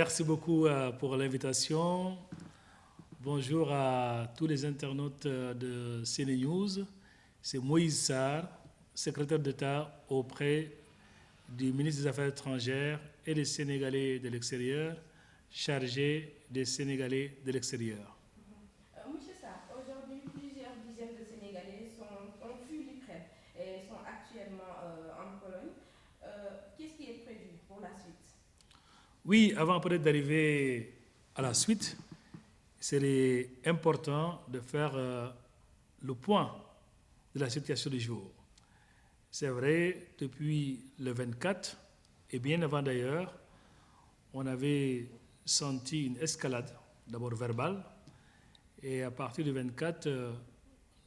Merci beaucoup pour l'invitation. Bonjour à tous les internautes de CNews. C'est Moïse Sarr, secrétaire d'État auprès du ministre des Affaires étrangères et des Sénégalais de l'extérieur, chargé des Sénégalais de l'extérieur. Monsieur Sarr, aujourd'hui, plusieurs dizaines de Sénégalais ont fui l'Ukraine et sont actuellement en Pologne. Qu'est-ce qui est prévu pour la suite? Oui, avant peut-être d'arriver à la suite, c'est important de faire le point de la situation du jour. C'est vrai, depuis le 24, et bien avant d'ailleurs, on avait senti une escalade, d'abord verbale, et à partir du 24,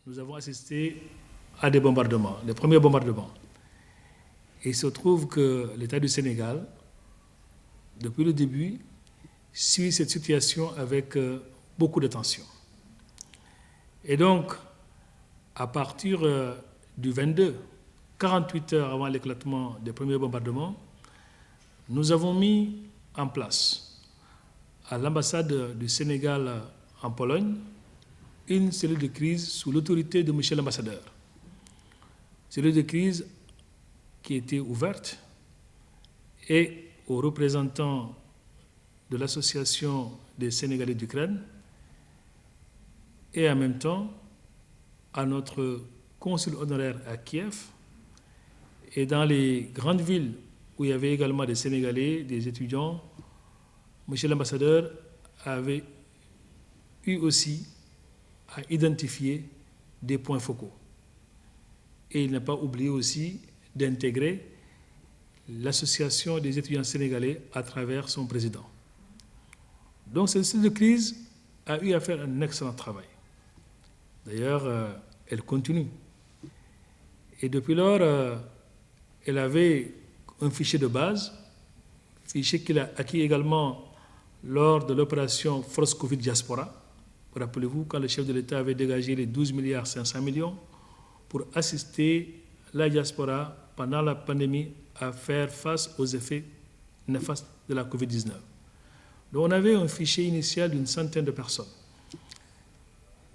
nous avons assisté à des bombardements, les premiers bombardements. Et il se trouve que l'État du Sénégal, depuis le début, suit cette situation avec beaucoup d'attention. Et donc, à partir du 22, 48 heures avant l'éclatement des premiers bombardements, nous avons mis en place à l'ambassade du Sénégal en Pologne une cellule de crise sous l'autorité de M. l'ambassadeur. Cellule de crise qui était ouverte et aux représentants de l'Association des Sénégalais d'Ukraine et en même temps à notre consul honoraire à Kiev et dans les grandes villes où il y avait également des Sénégalais, des étudiants. Monsieur l'ambassadeur avait eu aussi à identifier des points focaux. Et il n'a pas oublié aussi d'intégrer l'association des étudiants sénégalais à travers son président. Donc cette cellule de crise a eu à faire un excellent travail. D'ailleurs, elle continue. Et depuis lors, elle avait un fichier de base, fichier qu'il a acquis également lors de l'opération Force Covid Diaspora. Rappelez-vous, quand le chef de l'État avait dégagé les 12 milliards 500 millions pour assister la diaspora pendant la pandémie à faire face aux effets néfastes de la Covid-19. Donc on avait un fichier initial d'une centaine de personnes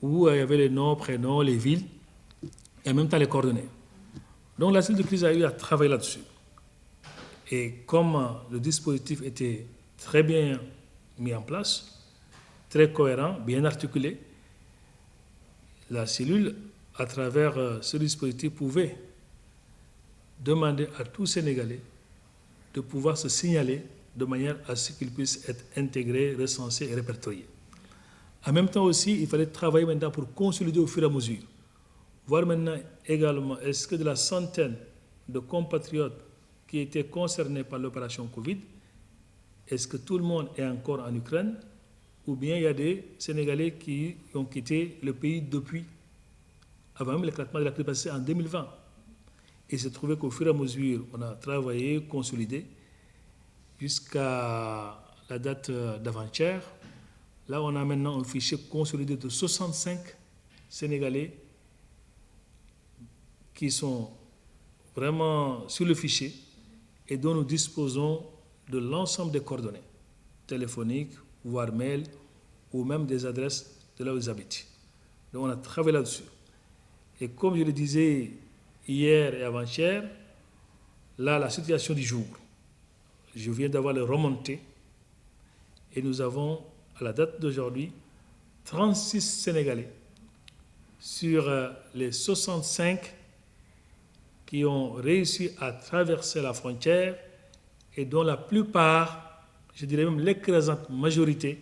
où il y avait les noms, prénoms, les villes et en même temps les coordonnées. Donc la cellule de crise a eu à travailler là-dessus. Et comme le dispositif était très bien mis en place, très cohérent, bien articulé, la cellule, à travers ce dispositif, pouvait demander à tout Sénégalais de pouvoir se signaler de manière à ce qu'ils puissent être intégrés, recensés et répertoriés. En même temps aussi, il fallait travailler maintenant pour consolider au fur et à mesure. Voir maintenant également, est-ce que de la centaine de compatriotes qui étaient concernés par l'opération Covid, est-ce que tout le monde est encore en Ukraine ou bien il y a des Sénégalais qui ont quitté le pays depuis, avant même l'éclatement de la crise passée en 2020. Et il s'est trouvé qu'au fur et à mesure, on a travaillé, consolidé, jusqu'à la date d'avant-hier. Là, on a maintenant un fichier consolidé de 65 Sénégalais qui sont vraiment sur le fichier et dont nous disposons de l'ensemble des coordonnées téléphoniques, voire mail, ou même des adresses de là où ils habitent. Donc on a travaillé là-dessus. Et comme je le disais hier et avant-hier, là, la situation du jour, je viens d'avoir les remontées et nous avons, à la date d'aujourd'hui, 36 Sénégalais sur les 65 qui ont réussi à traverser la frontière et dont la plupart, je dirais même l'écrasante majorité,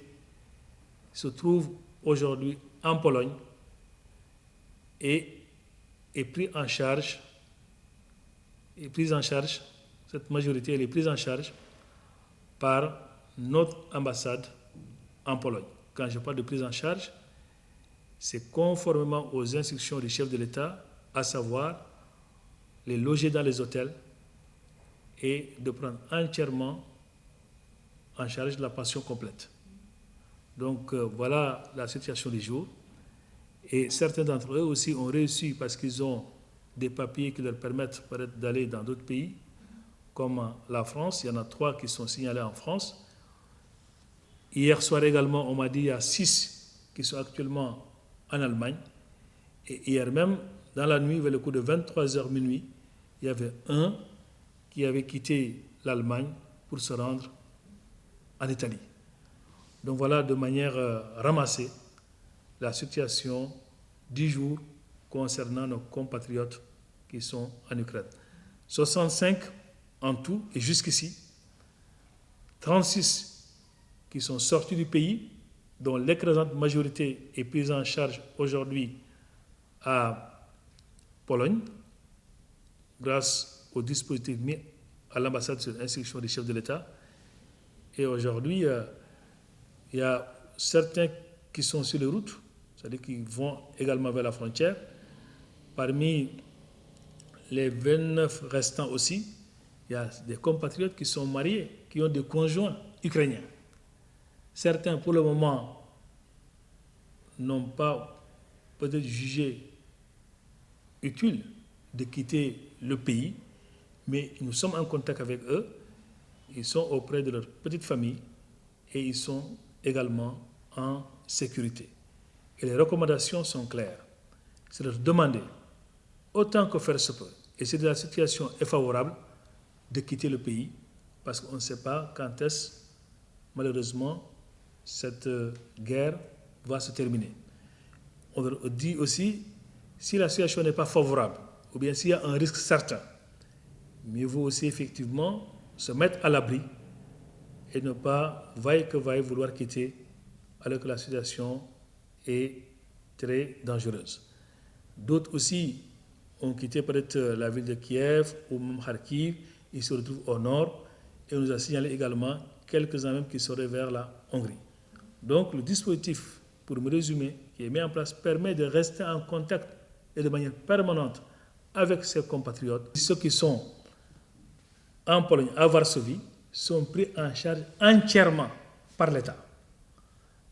se trouvent aujourd'hui en Pologne et est prise en charge, cette majorité elle est prise en charge par notre ambassade en Pologne. Quand je parle de prise en charge, c'est conformément aux instructions du chef de l'État, à savoir les loger dans les hôtels et de prendre entièrement en charge la pension complète. Donc voilà la situation du jour. Et certains d'entre eux aussi ont réussi parce qu'ils ont des papiers qui leur permettent peut-être d'aller dans d'autres pays, comme la France. Il y en a 3 qui sont signalés en France. Hier soir également, on m'a dit qu'il y a 6 qui sont actuellement en Allemagne. Et hier même, dans la nuit, vers le coup de 23h minuit, il y avait un qui avait quitté l'Allemagne pour se rendre en Italie. Donc voilà, de manière ramassée, la situation du jour concernant nos compatriotes qui sont en Ukraine. 65 en tout, et jusqu'ici, 36 qui sont sortis du pays, dont l'écrasante majorité est prise en charge aujourd'hui à Pologne, grâce au dispositif mis à l'ambassade sur instruction du chef de l'État. Et aujourd'hui, il y a certains qui sont sur les routes, c'est-à-dire qui vont également vers la frontière. Parmi les 29 restants aussi, il y a des compatriotes qui sont mariés, qui ont des conjoints ukrainiens. Certains, pour le moment, n'ont pas peut-être jugé utile de quitter le pays, mais nous sommes en contact avec eux. Ils sont auprès de leur petite famille et ils sont également en sécurité. Et les recommandations sont claires. C'est de demander, autant que faire se peut, et si la situation est favorable, de quitter le pays, parce qu'on ne sait pas quand est-ce, malheureusement, cette guerre va se terminer. On dit aussi, si la situation n'est pas favorable, ou bien s'il y a un risque certain, mieux vaut aussi effectivement se mettre à l'abri et ne pas, vaille que vaille, vouloir quitter alors que la situation est très dangereuse. D'autres aussi ont quitté peut-être la ville de Kiev ou même Kharkiv, ils se retrouvent au nord, et on nous a signalé également quelques-uns même qui seraient vers la Hongrie. Donc le dispositif, pour me résumer, qui est mis en place, permet de rester en contact et de manière permanente avec ses compatriotes. Ceux qui sont en Pologne, à Varsovie, sont pris en charge entièrement par l'État.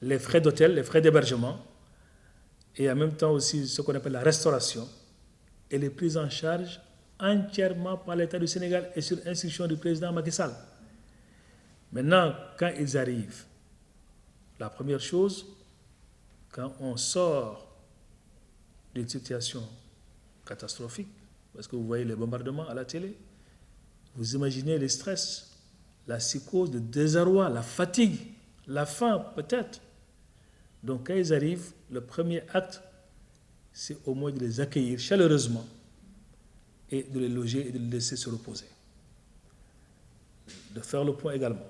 Les frais d'hôtel, les frais d'hébergement, et en même temps aussi ce qu'on appelle la restauration, elle est prise en charge entièrement par l'État du Sénégal et sur instruction du président Macky Sall. Maintenant, quand ils arrivent, la première chose, quand on sort d'une situation catastrophique, parce que vous voyez les bombardements à la télé, vous imaginez le stress, la psychose, le désarroi, la fatigue, la faim peut-être. Donc quand ils arrivent, le premier acte, c'est au moins de les accueillir chaleureusement et de les loger et de les laisser se reposer. De faire le point également.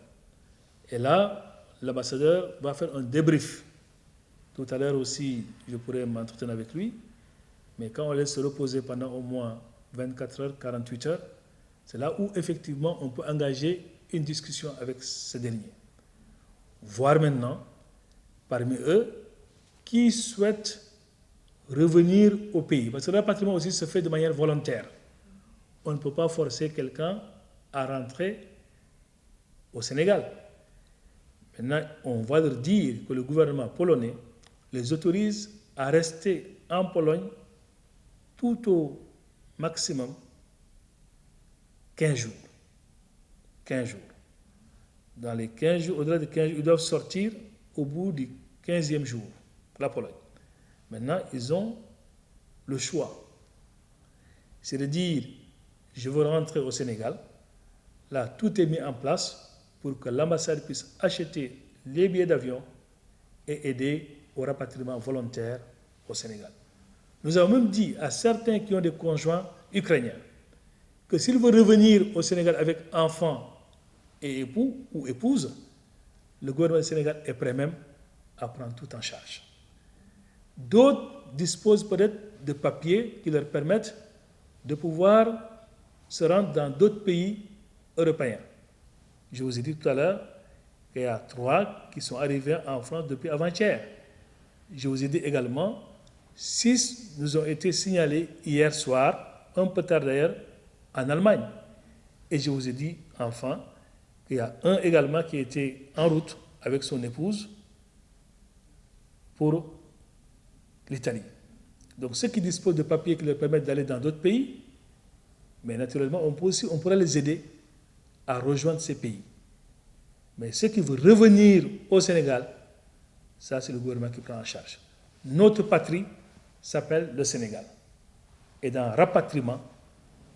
Et là, l'ambassadeur va faire un débrief. Tout à l'heure aussi, je pourrais m'entretenir avec lui, mais quand on laisse se reposer pendant au moins 24 heures, 48 heures, c'est là où effectivement on peut engager une discussion avec ces derniers. Voir maintenant, parmi eux, qui souhaitent revenir au pays. Parce que le rapatriement aussi se fait de manière volontaire. On ne peut pas forcer quelqu'un à rentrer au Sénégal. Maintenant, on va leur dire que le gouvernement polonais les autorise à rester en Pologne tout au maximum 15 jours. 15 jours. Dans les 15 jours, au-delà de 15 jours, ils doivent sortir au bout du 15e jour, la Pologne. Maintenant, ils ont le choix. C'est de dire, je veux rentrer au Sénégal. Là, tout est mis en place pour que l'ambassade puisse acheter les billets d'avion et aider au rapatriement volontaire au Sénégal. Nous avons même dit à certains qui ont des conjoints ukrainiens que s'ils veulent revenir au Sénégal avec enfants et époux ou épouses, le gouvernement du Sénégal est prêt même à prendre tout en charge. D'autres disposent peut-être de papiers qui leur permettent de pouvoir se rendre dans d'autres pays européens. Je vous ai dit tout à l'heure qu'il y a 3 qui sont arrivés en France depuis avant-hier. Je vous ai dit également, 6 nous ont été signalés hier soir, un peu tard d'ailleurs, en Allemagne. Et je vous ai dit, enfin, qu'il y a un également qui était en route avec son épouse pour l'Italie. Donc ceux qui disposent de papiers qui leur permettent d'aller dans d'autres pays, mais naturellement, on pourrait les aider à rejoindre ces pays. Mais ceux qui veulent revenir au Sénégal, ça c'est le gouvernement qui prend en charge. Notre patrie s'appelle le Sénégal. Et dans le rapatriement,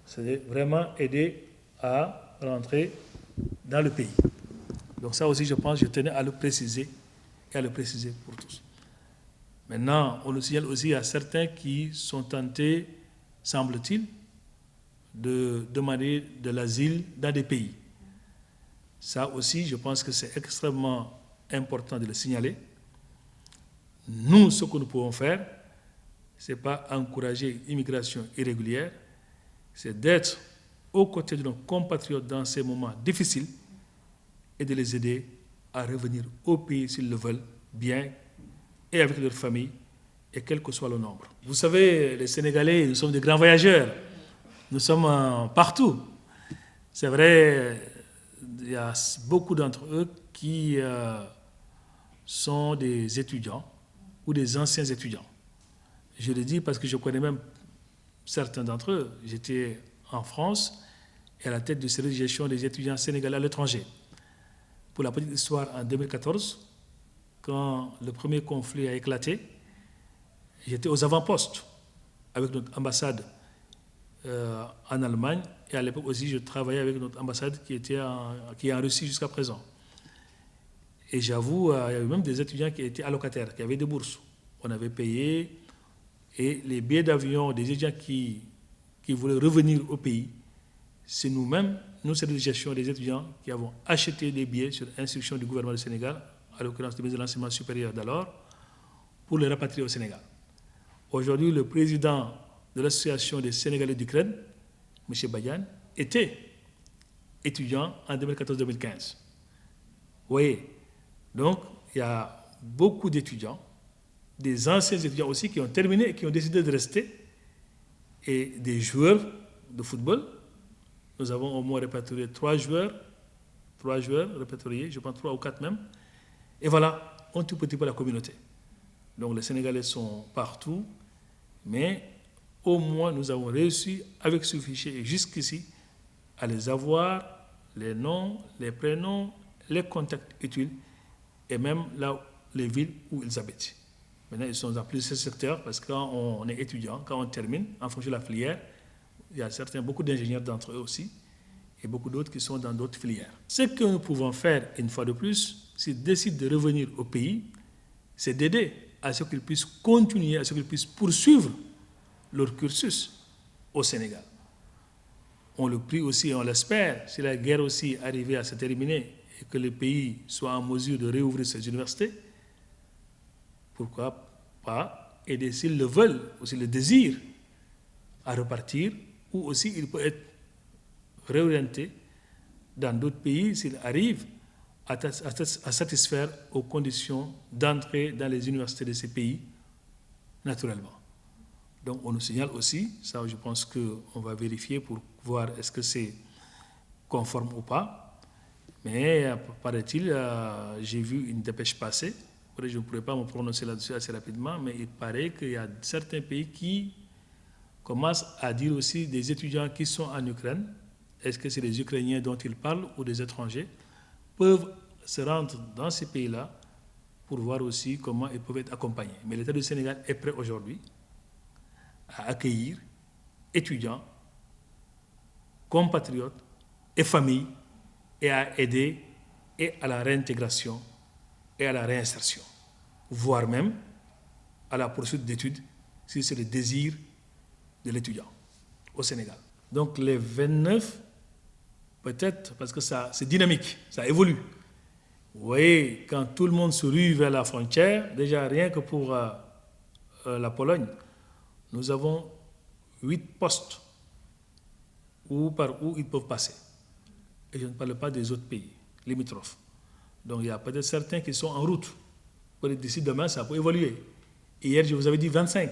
c'est vraiment aider à rentrer dans le pays. Donc ça aussi, je pense, je tenais à le préciser et à le préciser pour tous. Maintenant, on nous signale aussi à certains qui sont tentés, semble-t-il, de demander de l'asile dans des pays. Ça aussi, je pense que c'est extrêmement important de le signaler. Nous, ce que nous pouvons faire, ce n'est pas encourager l'immigration irrégulière, c'est d'être aux côtés de nos compatriotes dans ces moments difficiles et de les aider à revenir au pays s'ils le veulent, bien, et avec leur famille, et quel que soit le nombre. Vous savez, les Sénégalais, nous sommes des grands voyageurs. Nous sommes partout. C'est vrai, il y a beaucoup d'entre eux qui sont des étudiants ou des anciens étudiants. Je le dis parce que je connais même certains d'entre eux. J'étais en France et à la tête du service de gestion des étudiants sénégalais à l'étranger. Pour la petite histoire, en 2014, quand le premier conflit a éclaté, j'étais aux avant-postes avec notre ambassade en Allemagne, et à l'époque aussi je travaillais avec notre ambassade qui est en Russie jusqu'à présent. Et j'avoue, il y avait même des étudiants qui étaient allocataires, qui avaient des bourses. On avait payé, et les billets d'avion des étudiants qui voulaient revenir au pays, c'est nous-mêmes, nous, c'est la gestion des étudiants qui avons acheté des billets sur instruction du gouvernement du Sénégal, à l'occurrence du ministre de l'Enseignement supérieur d'alors, pour les rapatrier au Sénégal. Aujourd'hui, le président de l'association des Sénégalais d'Ukraine, M. Bayan, était étudiant en 2014-2015. Vous voyez, donc il y a beaucoup d'étudiants, des anciens étudiants aussi qui ont terminé et qui ont décidé de rester, et des joueurs de football. Nous avons au moins répertorié 3 joueurs répertoriés, je pense 3 ou 4 même. Et voilà, un tout petit peu la communauté. Donc les Sénégalais sont partout, mais au moins nous avons réussi avec ce fichier et jusqu'ici à les avoir, les noms, les prénoms, les contacts utiles et même là, les villes où ils habitent. Maintenant, ils sont dans plusieurs secteurs parce que quand on est étudiant, quand on termine, en fonction de la filière, il y a beaucoup d'ingénieurs d'entre eux aussi et beaucoup d'autres qui sont dans d'autres filières. Ce que nous pouvons faire, une fois de plus, s'ils décident de revenir au pays, c'est d'aider à ce qu'ils puissent continuer, à ce qu'ils puissent poursuivre leur cursus au Sénégal. On le prie aussi et on l'espère, si la guerre aussi arrivait à se terminer et que le pays soit en mesure de réouvrir ses universités, pourquoi pas aider s'ils le veulent, ou s'ils le désirent, à repartir, ou aussi il peut être réorienté dans d'autres pays s'il arrive à satisfaire aux conditions d'entrée dans les universités de ces pays, naturellement. Donc on nous signale aussi, ça je pense qu'on va vérifier pour voir est-ce que c'est conforme ou pas, mais paraît-il, j'ai vu une dépêche passer, je ne pourrais pas me prononcer là-dessus assez rapidement, mais il paraît qu'il y a certains pays qui commencent à dire aussi des étudiants qui sont en Ukraine, est-ce que c'est les Ukrainiens dont ils parlent ou des étrangers, peuvent se rendre dans ces pays-là pour voir aussi comment ils peuvent être accompagnés. Mais l'État du Sénégal est prêt aujourd'hui à accueillir étudiants, compatriotes et familles et à aider et à la réintégration et à la réinsertion, voire même à la poursuite d'études si c'est le désir de l'étudiant au Sénégal. Donc les 29, peut-être, parce que ça, c'est dynamique, ça évolue. Vous voyez, quand tout le monde se rue vers la frontière, déjà rien que pour la Pologne, nous avons 8 postes par où ils peuvent passer. Et je ne parle pas des autres pays limitrophes. Donc il y a peut-être certains qui sont en route. Peut-être d'ici demain, ça peut évoluer. Hier, je vous avais dit 25.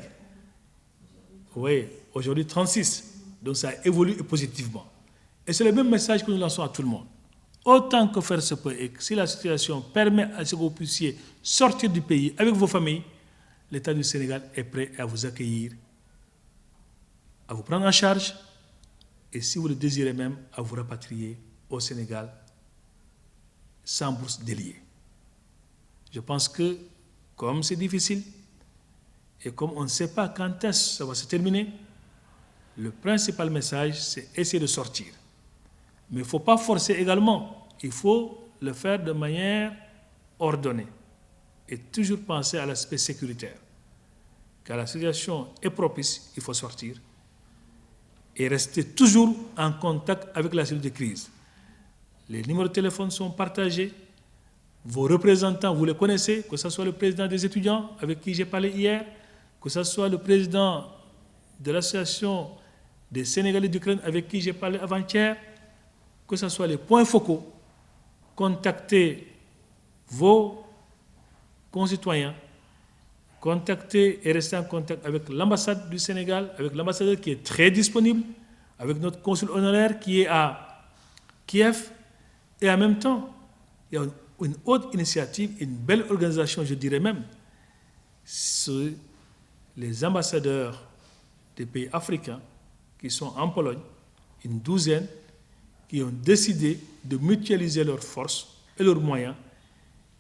Oui, aujourd'hui 36. Donc ça évolue positivement. Et c'est le même message que nous lançons à tout le monde. Autant que faire se peut, et que si la situation permet à ce que vous puissiez sortir du pays avec vos familles, l'État du Sénégal est prêt à vous accueillir, à vous prendre en charge, et si vous le désirez même, à vous rapatrier au Sénégal sans bourse déliée. Je pense que, comme c'est difficile, et comme on ne sait pas quand est-ce que ça va se terminer, le principal message, c'est essayer de sortir. Mais il ne faut pas forcer également. Il faut le faire de manière ordonnée et toujours penser à l'aspect sécuritaire. Quand la situation est propice, il faut sortir et rester toujours en contact avec la cellule de crise. Les numéros de téléphone sont partagés. Vos représentants, vous les connaissez, que ce soit le président des étudiants avec qui j'ai parlé hier, que ce soit le président de l'association des Sénégalais d'Ukraine avec qui j'ai parlé avant-hier, que ce soit les points focaux. Contactez vos concitoyens, contactez et restez en contact avec l'ambassade du Sénégal, avec l'ambassadeur qui est très disponible, avec notre consul honoraire qui est à Kiev, et en même temps, il y a une autre initiative, une belle organisation, je dirais même, c'est les ambassadeurs des pays africains qui sont en Pologne, une douzaine, qui ont décidé de mutualiser leurs forces et leurs moyens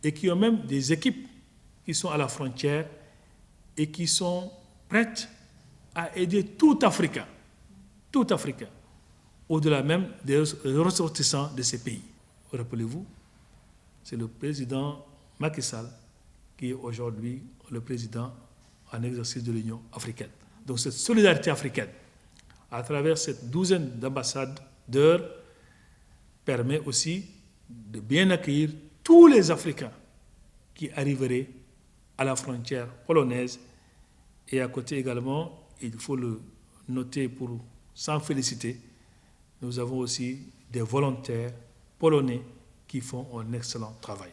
et qui ont même des équipes qui sont à la frontière et qui sont prêtes à aider tout Africain, au-delà même des ressortissants de ces pays. Rappelez-vous, c'est le président Macky Sall qui est aujourd'hui le président en exercice de l'Union africaine. Donc cette solidarité africaine, à travers cette douzaine d'ambassadeurs, permet aussi de bien accueillir tous les Africains qui arriveraient à la frontière polonaise. Et à côté également, il faut le noter pour s'en féliciter, nous avons aussi des volontaires polonais qui font un excellent travail.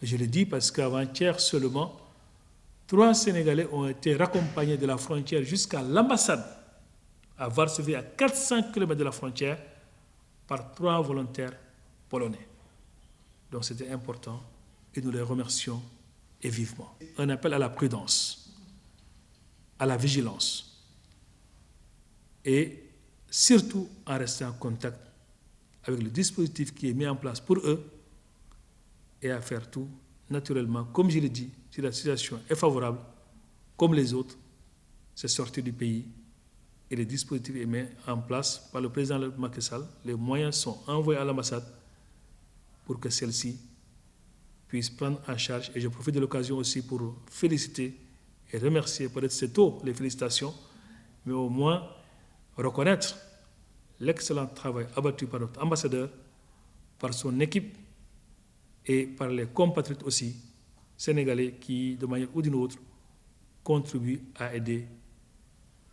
Je le dis parce qu'avant-hier seulement, 3 Sénégalais ont été raccompagnés de la frontière jusqu'à l'ambassade à Varsovie, à 400 km de la frontière, par 3 volontaires polonais. Donc c'était important et nous les remercions et vivement. Un appel à la prudence, à la vigilance et surtout en restant en contact avec le dispositif qui est mis en place pour eux et à faire tout naturellement, comme je l'ai dit, si la situation est favorable, comme les autres, c'est sortir du pays et le dispositif est mis en place par le président Macky Sall. Les moyens sont envoyés à l'ambassade pour que celle-ci puisse prendre en charge. Et je profite de l'occasion aussi pour féliciter et remercier, peut-être c'est tôt les félicitations, mais au moins reconnaître l'excellent travail abattu par notre ambassadeur, par son équipe et par les compatriotes aussi sénégalais qui, de manière ou d'une autre, contribuent à aider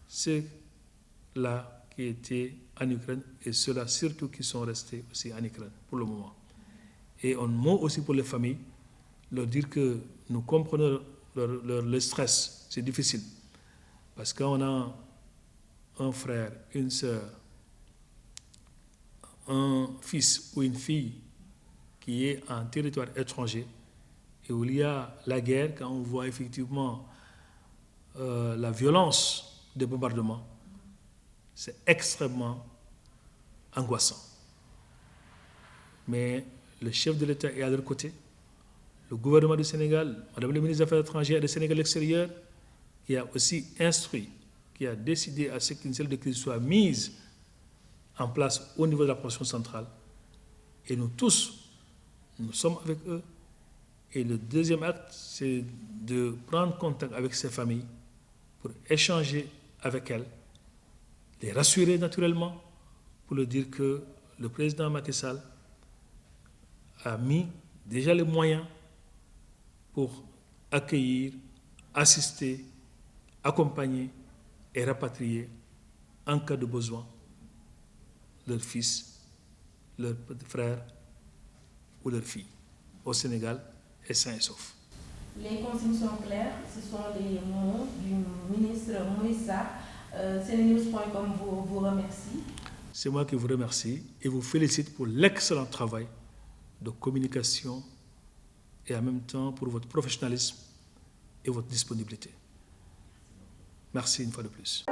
ceux-là qui étaient en Ukraine et ceux-là surtout qui sont restés aussi en Ukraine pour le moment. Et un mot aussi pour les familles, leur dire que nous comprenons le stress, c'est difficile. Parce qu'on a un frère, une sœur, un fils ou une fille qui est en territoire étranger et où il y a la guerre, quand on voit effectivement la violence des bombardements, c'est extrêmement angoissant. Mais le chef de l'État est à leur côté, le gouvernement du Sénégal, Madame le ministre des Affaires étrangères et des Sénégal extérieur, qui a aussi instruit, qui a décidé à ce qu'une cellule de crise soit mise en place au niveau de la position centrale. Et nous tous, nous sommes avec eux. Et le deuxième acte, c'est de prendre contact avec ces familles pour échanger avec elles, les rassurer naturellement, pour leur dire que le président Macky Sall a mis déjà les moyens pour accueillir, assister, accompagner et rapatrier en cas de besoin leurs fils, leurs petits frères ou leurs filles au Sénégal et sains et saufs. Les consignes sont claires, ce sont les mots du ministre Moïse Sarr. Senenews.com vous remercie. C'est moi qui vous remercie et vous félicite pour l'excellent travail de communication et en même temps pour votre professionnalisme et votre disponibilité. Merci une fois de plus.